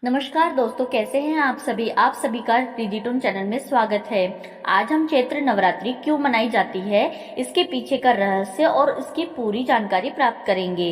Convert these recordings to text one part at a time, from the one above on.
नमस्कार दोस्तों, कैसे हैं आप सभी का रिदिटोन चैनल में स्वागत है। आज हम चैत्र नवरात्रि क्यों मनाई जाती है, इसके पीछे का रहस्य और इसकी पूरी जानकारी प्राप्त करेंगे।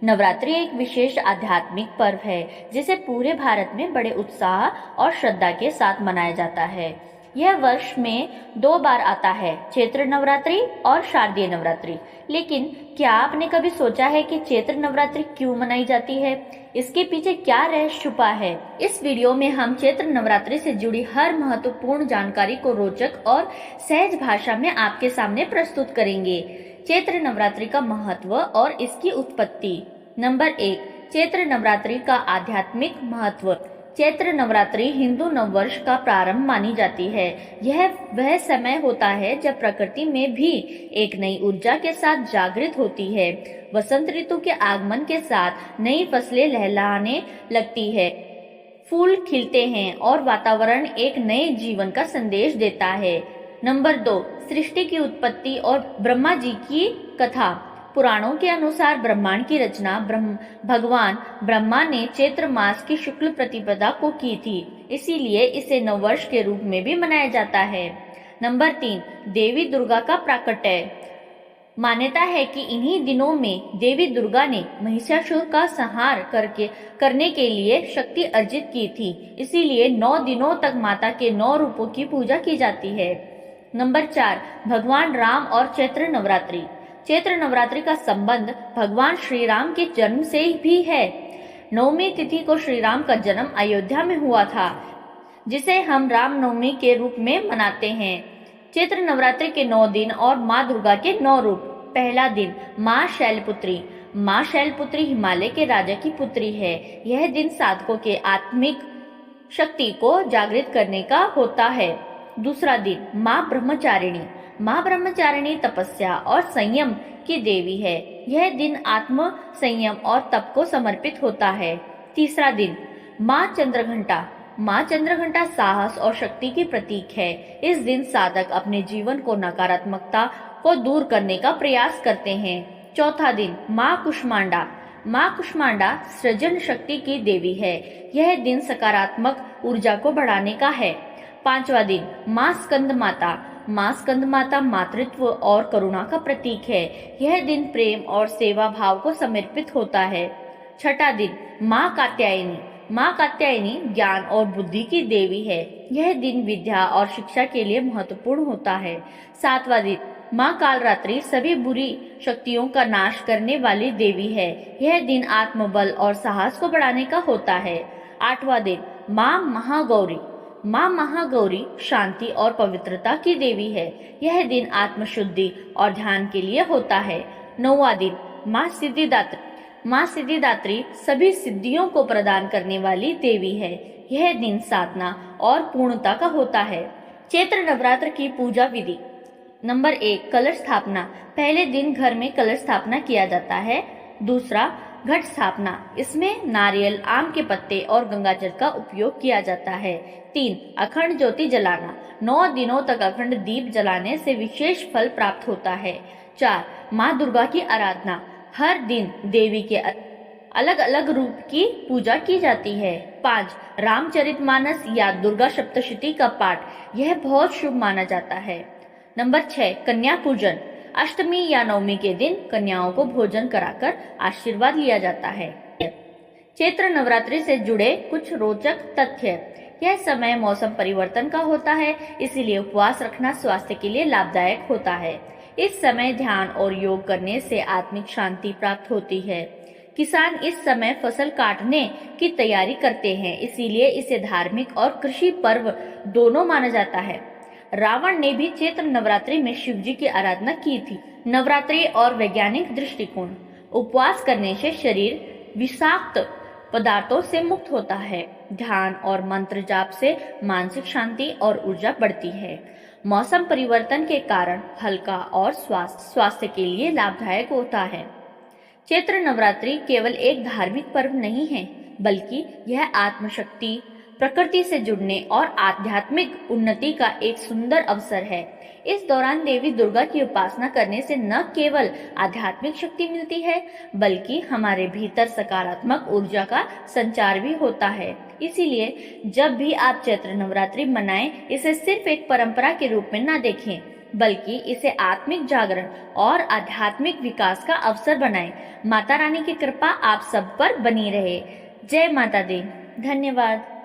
नवरात्रि एक विशेष आध्यात्मिक पर्व है जिसे पूरे भारत में बड़े उत्साह और श्रद्धा के साथ मनाया जाता है। यह वर्ष में 2 बार आता है, चैत्र नवरात्रि और शारदीय नवरात्रि। लेकिन क्या आपने कभी सोचा है कि चैत्र नवरात्रि क्यों मनाई जाती है, इसके पीछे क्या रहस्य छुपा है? इस वीडियो में हम चैत्र नवरात्रि से जुड़ी हर महत्वपूर्ण जानकारी को रोचक और सहज भाषा में आपके सामने प्रस्तुत करेंगे। चैत्र नवरात्रि का महत्व और इसकी उत्पत्ति। नंबर 1, चैत्र नवरात्रि का आध्यात्मिक महत्व। चैत्र नवरात्रि हिंदू नववर्ष का प्रारंभ मानी जाती है। यह वह समय होता है जब प्रकृति में भी एक नई ऊर्जा के साथ जागृत होती है। वसंत ऋतु के आगमन के साथ नई फसलें लहलहाने लगती है, फूल खिलते हैं और वातावरण एक नए जीवन का संदेश देता है। नंबर 2, सृष्टि की उत्पत्ति और ब्रह्मा जी की कथा। पुराणों के अनुसार ब्रह्मांड की रचना भगवान ब्रह्मा ने चैत्र मास की शुक्ल प्रतिपदा को की थी, इसीलिए इसे नववर्ष के रूप में भी मनाया जाता है। नंबर 3, देवी दुर्गा का प्राकट्य। मान्यता है कि इन्हीं दिनों में देवी दुर्गा ने महिषासुर का संहार करने के लिए शक्ति अर्जित की थी, इसीलिए 9 दिनों तक माता के 9 रूपों की पूजा की जाती है। नंबर 4, भगवान राम और चैत्र नवरात्रि। चैत्र नवरात्रि का संबंध भगवान श्री राम के जन्म से भी है। 9वीं तिथि को श्री राम का जन्म अयोध्या में हुआ था, जिसे हम रामनवमी के रूप में मनाते हैं। चैत्र नवरात्रि के 9 दिन और माँ दुर्गा के 9 रूप। पहला दिन, माँ शैलपुत्री। माँ शैलपुत्री हिमालय के राजा की पुत्री है। यह दिन साधकों के आत्मिक शक्ति को जागृत करने का होता है। दूसरा दिन, माँ ब्रह्मचारिणी। माँ ब्रह्मचारिणी तपस्या और संयम की देवी है। यह दिन आत्म संयम और तप को समर्पित होता है। तीसरा दिन, माँ चंद्रघंटा। माँ चंद्रघंटा साहस और शक्ति की प्रतीक है। इस दिन साधक अपने जीवन को नकारात्मकता को दूर करने का प्रयास करते हैं। चौथा दिन, माँ कुष्मांडा। माँ कुष्मांडा सृजन शक्ति की देवी है। यह दिन सकारात्मक ऊर्जा को बढ़ाने का है। पांचवा दिन, माँ स्कंद माता। माँ स्कंद माता मातृत्व और करुणा का प्रतीक है। यह दिन प्रेम और सेवा भाव को समर्पित होता है। छठा दिन, माँ कात्यायनी। माँ कात्यायनी ज्ञान और बुद्धि की देवी है। यह दिन विद्या और शिक्षा के लिए महत्वपूर्ण होता है। सातवां दिन, माँ कालरात्रि सभी बुरी शक्तियों का नाश करने वाली देवी है। यह दिन आत्मबल और साहस को बढ़ाने का होता है। आठवां दिन, माँ महागौरी। माँ महागौरी शांति और पवित्रता की देवी है। यह दिन आत्मशुद्धि और ध्यान के लिए होता है। नौवां दिन, माँ सिद्धिदात्री। माँ सिद्धिदात्री सभी सिद्धियों को प्रदान करने वाली देवी है। यह दिन साधना और पूर्णता का होता है। चैत्र नवरात्र की पूजा विधि। नंबर 1, कलश स्थापना। पहले दिन घर में कलश स्थापना किया जाता है। दूसरा, घट स्थापना। इसमें नारियल, आम के पत्ते और गंगाजल का उपयोग किया जाता है। 3, अखंड ज्योति जलाना। 9 दिनों तक अखंड दीप जलाने से विशेष फल प्राप्त होता है। 4, माँ दुर्गा की आराधना। हर दिन देवी के अलग अलग रूप की पूजा की जाती है। 5, रामचरितमानस या दुर्गा सप्तशती का पाठ। यह बहुत शुभ माना जाता है। नंबर 6, कन्या पूजन। अष्टमी या नवमी के दिन कन्याओं को भोजन कराकर आशीर्वाद लिया जाता है। चैत्र नवरात्रि से जुड़े कुछ रोचक तथ्य। यह समय मौसम परिवर्तन का होता है, इसीलिए उपवास रखना स्वास्थ्य के लिए लाभदायक होता है। इस समय ध्यान और योग करने से आत्मिक शांति प्राप्त होती है। किसान इस समय फसल काटने की तैयारी करते हैं, इसीलिए इसे धार्मिक और कृषि पर्व दोनों माना जाता है। रावण ने भी चैत्र नवरात्रि में शिव जी की आराधना की थी। नवरात्रि और वैज्ञानिक दृष्टिकोण। उपवास करने से शरीर विषाक्त पदार्थों से मुक्त होता है। ध्यान और मंत्र जाप से मानसिक शांति और ऊर्जा बढ़ती है। मौसम परिवर्तन के कारण हल्का और स्वास्थ्य के लिए लाभदायक होता है। चैत्र नवरात्रि केवल एक धार्मिक पर्व नहीं है, बल्कि यह आत्मशक्ति, प्रकृति से जुड़ने और आध्यात्मिक उन्नति का एक सुंदर अवसर है। इस दौरान देवी दुर्गा की उपासना करने से न केवल आध्यात्मिक शक्ति मिलती है, बल्कि हमारे भीतर सकारात्मक ऊर्जा का संचार भी होता है। इसीलिए जब भी आप चैत्र नवरात्रि मनाएं, इसे सिर्फ एक परंपरा के रूप में न देखें, बल्कि इसे आत्मिक जागरण और आध्यात्मिक विकास का अवसर बनाएं। माता रानी की कृपा आप सब पर बनी रहे। जय माता दी। धन्यवाद।